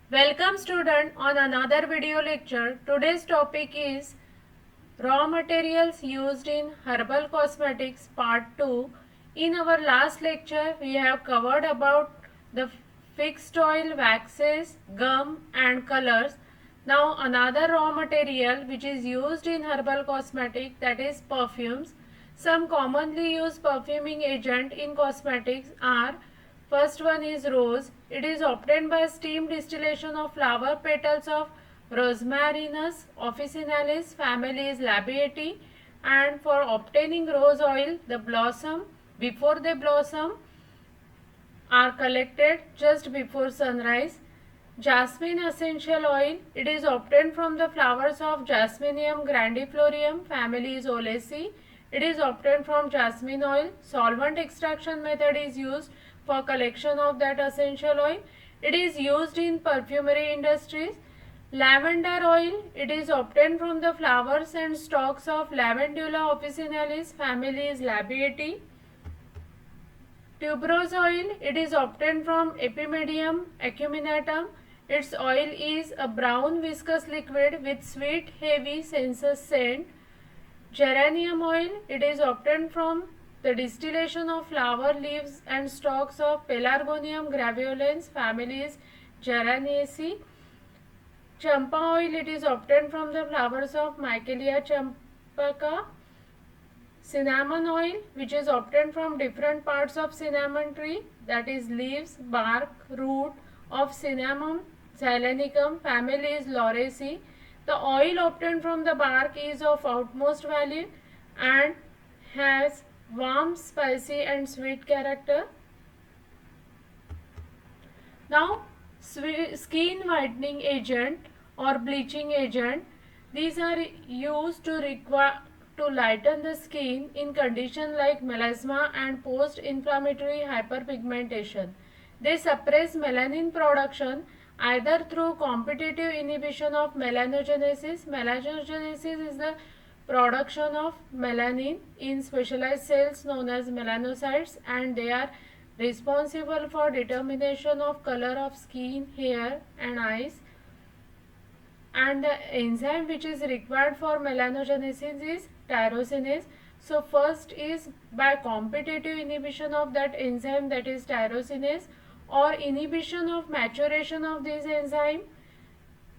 Welcome student on another video lecture. Today's topic is raw materials used in herbal cosmetics part 2. In our last lecture we have covered about the fixed oil, waxes, gum and colors. Now another raw material which is used in herbal cosmetic, that is perfumes. Some commonly used perfuming agent in cosmetics are: first one is rose. It is obtained by steam distillation of flower petals of Rosmarinus officinalis, family is Labiati, and for obtaining rose oil, the blossom before they blossom are collected just before sunrise. Jasmine essential oil, it is obtained from the flowers of Jasminium grandiflorium, family is Olaceae. It is obtained from jasmine oil. Solvent extraction method is used for collection of that essential oil. It is used in perfumery industries. Lavender oil, it is obtained from the flowers and stalks of Lavandula officinalis, family is Labiati. Tuberose oil, it is obtained from Epimedium acuminatum. Its oil is a brown viscous liquid with sweet heavy sensuous scent. Geranium oil, it is obtained from the distillation of flower leaves and stalks of Pelargonium graveolens, families Geraniaceae. Champa oil, it is obtained from the flowers of Michelia champaca. Cinnamon oil, which is obtained from different parts of cinnamon tree, that is leaves, bark, root of Cinnamon xylenicum, family is Lauraceae. The oil obtained from the bark is of utmost value and has warm, spicy and sweet character. Now, skin whitening agent or bleaching agent, these are used to lighten the skin in conditions like melasma and post-inflammatory hyperpigmentation. They suppress melanin production either through competitive inhibition of melanogenesis. Melanogenesis is the production of melanin in specialized cells known as melanocytes, and they are responsible for determination of color of skin, hair and eyes. And the enzyme which is required for melanogenesis is tyrosinase. So first is by competitive inhibition of that enzyme, that is tyrosinase, or inhibition of maturation of this enzyme,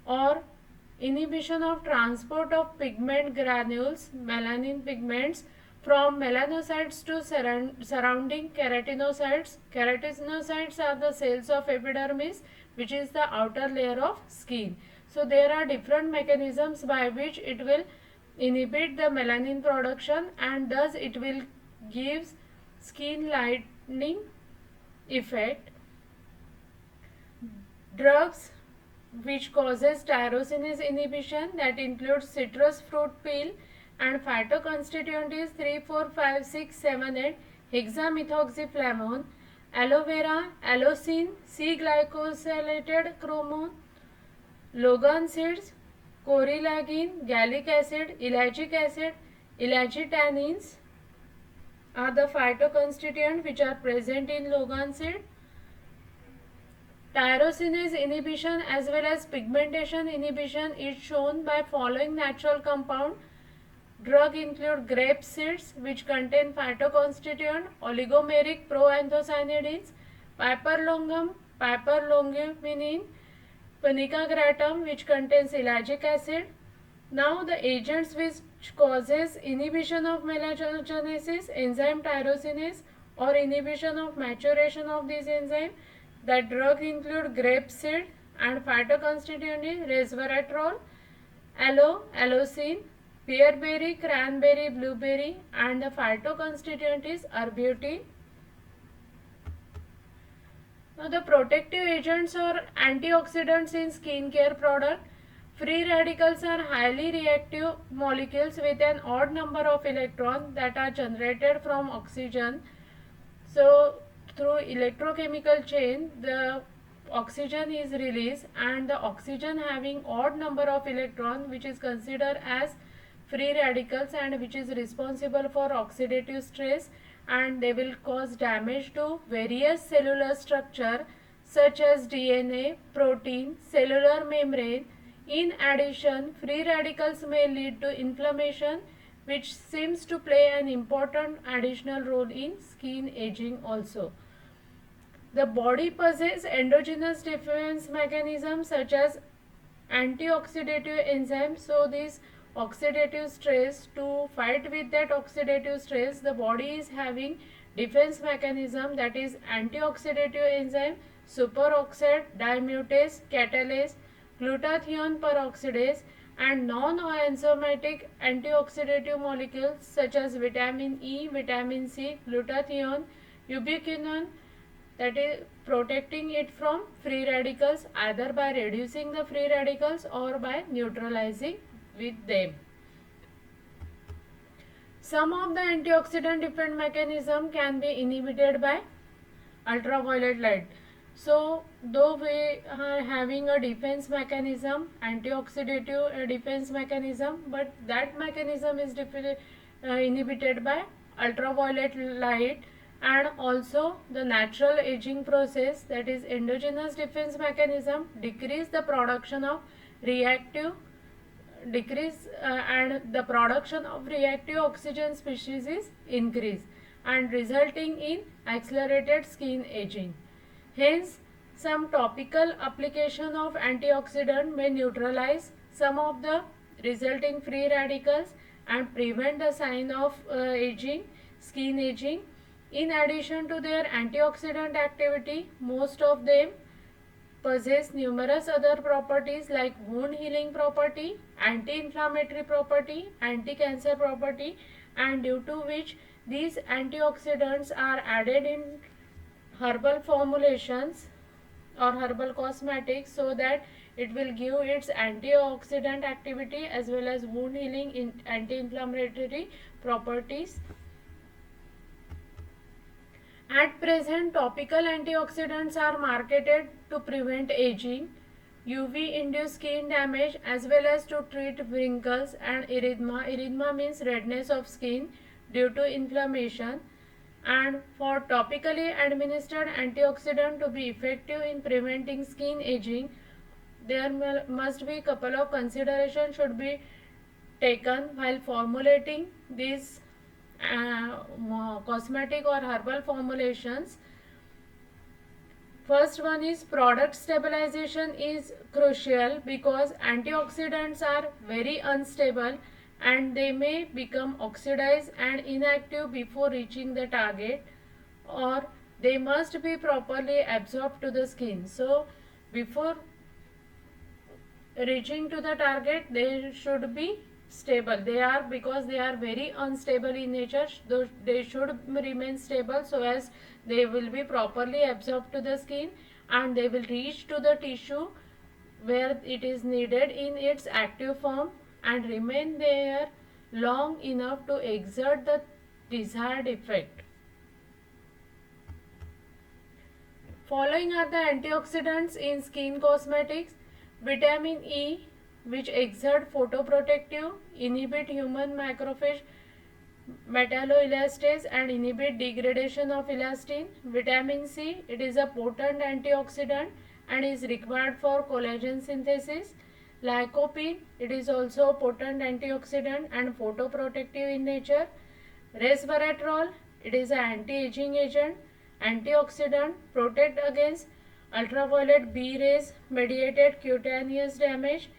or inhibition of transport of pigment granules, melanin pigments, from melanocytes to surrounding keratinocytes. Keratinocytes are the cells of epidermis, which is the outer layer of skin. So there are different mechanisms by which it will inhibit the melanin production, and thus it will give skin lightening effect. Drugs which causes tyrosinase inhibition, that includes citrus fruit peel, and phytoconstituent is 3, 4, 5, 6, 7, 8, hexamethoxyflavone, aloe vera, allosine, C-glycosylated chromone, logan seeds, corylagin, gallic acid, elagic acid, elaichi tannins are the phytoconstituents which are present in logan seed. Tyrosinase inhibition as well as pigmentation inhibition is shown by following natural compound. Drug include grape seeds which contain phytoconstituent oligomeric proanthocyanidins, piperlongum, piperlonguminin, punica gratum which contains elagic acid. Now the agents which causes inhibition of melanogenesis, enzyme tyrosinase, or inhibition of maturation of this enzyme, that drug include grape seed, and phytoconstituent is resveratrol, aloe, allosine, pearberry, cranberry, blueberry, and the phytoconstituent is arbutin. Now the protective agents or antioxidants in skincare product. Free radicals are highly reactive molecules with an odd number of electrons that are generated from oxygen. So through electrochemical chain, the oxygen is released, and the oxygen having odd number of electrons, which is considered as free radicals and which is responsible for oxidative stress, and they will cause damage to various cellular structure such as DNA, protein, cellular membrane. In addition, free radicals may lead to inflammation, which seems to play an important additional role in skin aging also. The body possesses endogenous defense mechanisms such as antioxidative enzymes. So this oxidative stress, to fight with that oxidative stress, the body is having defense mechanism, that is antioxidative enzyme, superoxide dismutase catalase, glutathione peroxidase, and non-enzymatic antioxidative molecules such as vitamin E, vitamin C, glutathione, ubiquinone, that is protecting it from free radicals either by reducing the free radicals or by neutralizing with them. Some of the antioxidant defense mechanism can be inhibited by ultraviolet light. So though we are having a defense mechanism, antioxidative defense mechanism, but that mechanism is inhibited by ultraviolet light, and also the natural aging process, that is endogenous defense mechanism, decrease the production of reactive decrease and the production of reactive oxygen species is increased and resulting in accelerated skin aging. Hence, some topical application of antioxidant may neutralize some of the resulting free radicals and prevent the sign of skin aging. In addition to their antioxidant activity, most of them possess numerous other properties like wound healing property, anti-inflammatory property, anti-cancer property, and due to which these antioxidants are added in herbal formulations or herbal cosmetics, so that it will give its antioxidant activity as well as wound healing in anti-inflammatory properties. At present, topical antioxidants are marketed to prevent aging, UV-induced skin damage, as well as to treat wrinkles and erythema. Erythema means redness of skin due to inflammation. And for topically administered antioxidant to be effective in preventing skin aging, there must be couple of considerations should be taken while formulating these cosmetic or herbal formulations. First one is product stabilization is crucial because antioxidants are very unstable and they may become oxidized and inactive before reaching the target, or they must be properly absorbed to the skin. So before reaching to the target, they should be stable. They are, because they are very unstable in nature, they should remain stable so as they will be properly absorbed to the skin and they will reach to the tissue where it is needed in its active form and remain there long enough to exert the desired effect. Following are the antioxidants in skin cosmetics. Vitamin E, which exert photoprotective, inhibit human macrophage metalloelastase and inhibit degradation of elastin. Vitamin C, it is a potent antioxidant and is required for collagen synthesis. Lycopene, it is also a potent antioxidant and photoprotective in nature. Resveratrol, it is an anti-aging agent, antioxidant, protect against ultraviolet B rays mediated cutaneous damage,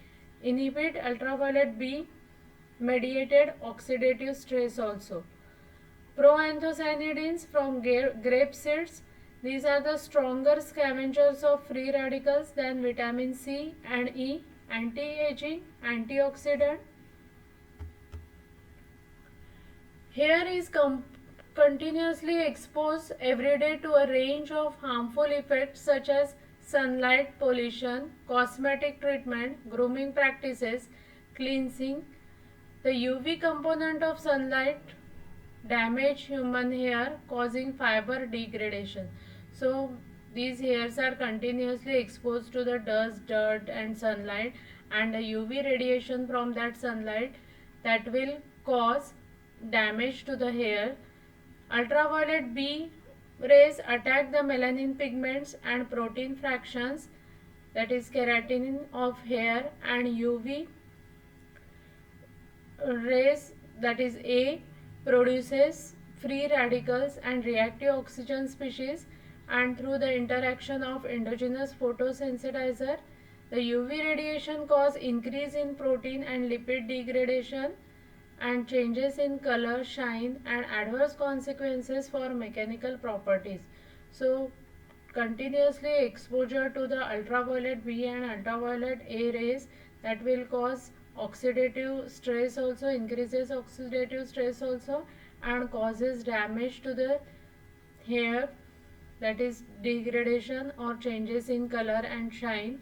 inhibit ultraviolet B mediated oxidative stress also. Proanthocyanidins from grape seeds, these are the stronger scavengers of free radicals than vitamin C and E, anti-aging, antioxidant. Hair is continuously exposed every day to a range of harmful effects such as sunlight, pollution, cosmetic treatment, grooming practices, cleansing. The UV component of sunlight damage human hair causing fiber degradation. So these hairs are continuously exposed to the dust, dirt and sunlight, and the UV radiation from that sunlight that will cause damage to the hair. Ultraviolet B rays attack the melanin pigments and protein fractions, that is keratin of hair, and UV rays, that is A, produces free radicals and reactive oxygen species, and through the interaction of endogenous photosensitizer, the UV radiation cause increase in protein and lipid degradation and changes in color, shine, and adverse consequences for mechanical properties. So continuously exposure to the ultraviolet B and ultraviolet A rays, that will cause oxidative stress also, increases oxidative stress also, and causes damage to the hair, that is degradation or changes in color and shine.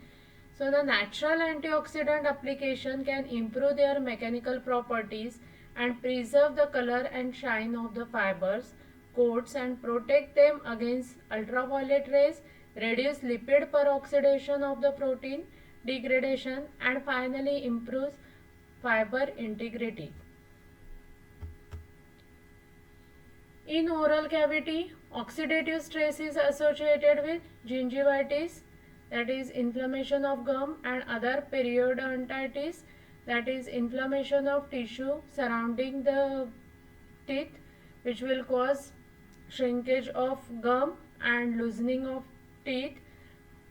So the natural antioxidant application can improve their mechanical properties and preserve the color and shine of the fibers, coats, and protect them against ultraviolet rays, reduce lipid peroxidation of the protein degradation, and finally improves fiber integrity. In oral cavity, oxidative stress is associated with gingivitis, that is inflammation of gum, and other periodontitis, that is inflammation of tissue surrounding the teeth, which will cause shrinkage of gum and loosening of teeth.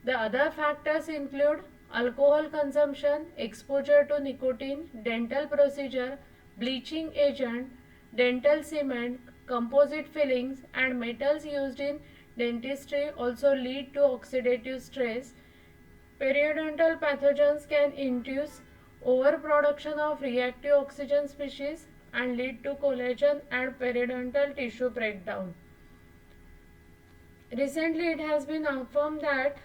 The other factors include alcohol consumption, exposure to nicotine, dental procedure, bleaching agent, dental cement, composite fillings, and metals used in dentistry also lead to oxidative stress. Periodontal pathogens can induce overproduction of reactive oxygen species and lead to collagen and periodontal tissue breakdown. Recently, it has been affirmed that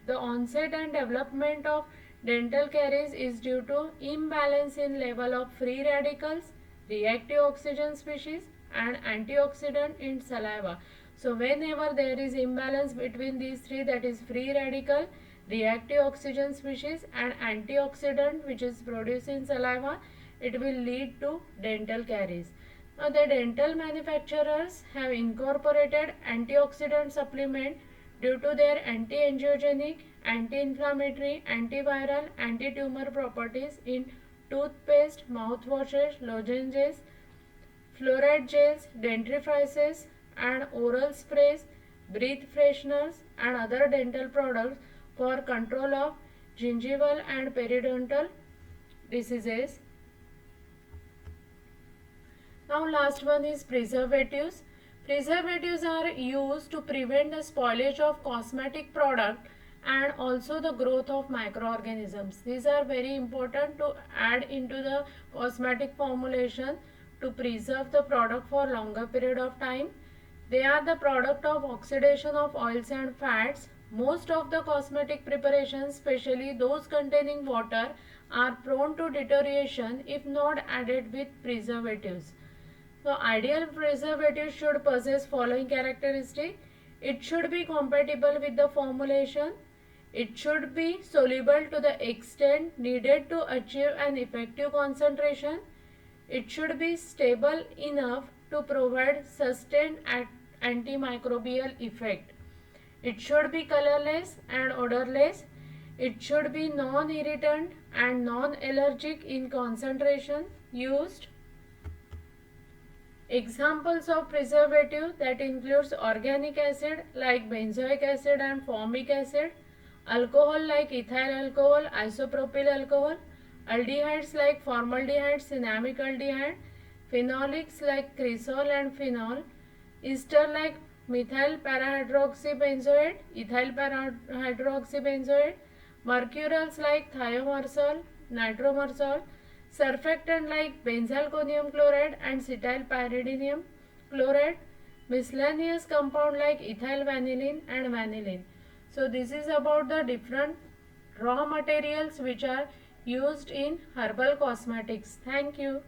the onset and development of dental caries is due to imbalance in level of free radicals, reactive oxygen species, and antioxidant in saliva. So whenever there is imbalance between these three, that is free radical, reactive oxygen species, and antioxidant which is produced in saliva, it will lead to dental caries. Now the dental manufacturers have incorporated antioxidant supplement due to their anti-angiogenic, anti-inflammatory, antiviral, anti-tumor properties in toothpaste, mouthwashes, lozenges, fluoride gels, dentifrices, and oral sprays, breath fresheners, and other dental products for control of gingival and periodontal diseases. Now last one is preservatives. Preservatives are used to prevent the spoilage of cosmetic product and also the growth of microorganisms. These are very important to add into the cosmetic formulation to preserve the product for longer period of time. They are the product of oxidation of oils and fats. Most of the cosmetic preparations, especially those containing water, are prone to deterioration if not added with preservatives. So ideal preservative should possess following characteristics. It should be compatible with the formulation. It should be soluble to the extent needed to achieve an effective concentration. It should be stable enough to provide sustained antimicrobial effect. It should be colorless and odorless. It should be non-irritant and non-allergic in concentration used. Examples of preservative that includes organic acid like benzoic acid and formic acid, alcohol like ethyl alcohol, isopropyl alcohol, aldehydes like formaldehyde, cinnamic aldehyde, phenolics like cresol and phenol, ester like methyl parahydroxybenzoate, ethyl parahydroxybenzoate, mercurals like thiomersal, nitromersal, surfactant like benzalkonium chloride and cetyl pyridinium chloride, miscellaneous compound like ethyl vanillin and vanillin. So this is about the different raw materials which are used in herbal cosmetics. Thank you.